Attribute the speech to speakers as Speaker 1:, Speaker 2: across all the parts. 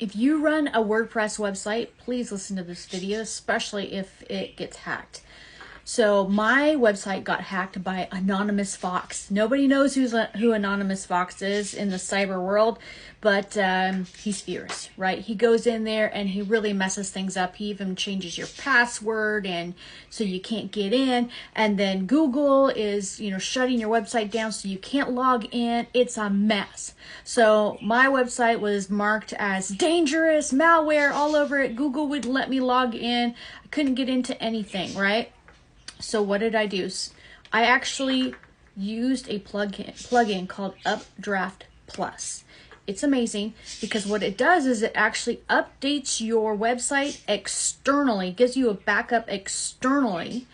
Speaker 1: If you run a WordPress website, please listen to this video, especially if it gets hacked. So my website got hacked by Anonymous Fox. Nobody knows who Anonymous Fox is in the cyber world, but he's fierce, right? He goes in there and he really messes things up. He even changes your password, and so you can't get in. And then Google is, shutting your website down so you can't log in. It's a mess. So my website was marked as dangerous, malware all over it. Google wouldn't let me log in. I couldn't get into anything, right? So what did I do? I actually used a plugin called Updraft Plus. It's amazing because what it does is it actually updates your website externally, gives you a backup externally,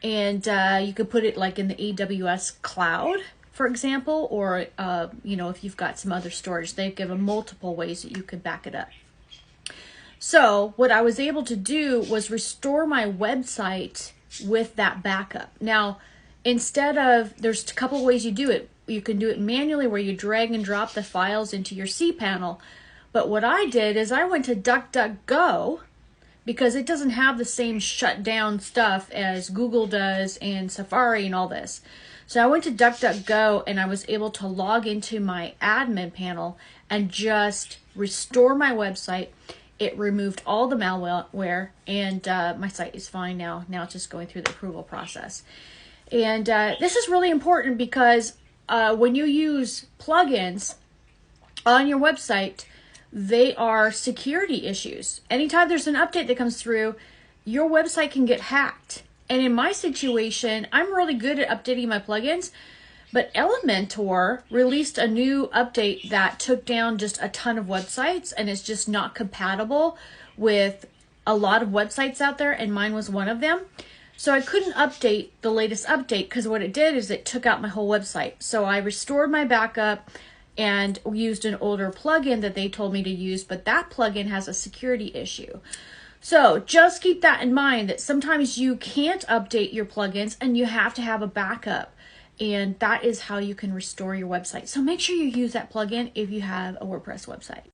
Speaker 1: and you could put it like in the AWS cloud, for example, or if you've got some other storage, they've given multiple ways that you could back it up. So what I was able to do was restore my website with that backup. Now, instead of, there's a couple of ways you do it. You can do it manually where you drag and drop the files into your cPanel. But what I did is I went to DuckDuckGo because it doesn't have the same shutdown stuff as Google does and Safari and all this. So I went to DuckDuckGo and I was able to log into my admin panel and just restore my website. It removed all the malware, and my site is fine now. Now it's just going through the approval process. And this is really important because when you use plugins on your website, they are security issues. Anytime there's an update that comes through, your website can get hacked. And in my situation, I'm really good at updating my plugins, but Elementor released a new update that took down just a ton of websites, and it's just not compatible with a lot of websites out there, and mine was one of them. So I couldn't update the latest update because what it did is it took out my whole website. So I restored my backup and used an older plugin that they told me to use, but that plugin has a security issue. So just keep that in mind, that sometimes you can't update your plugins and you have to have a backup. And that is how you can restore your website. So make sure you use that plugin if you have a WordPress website.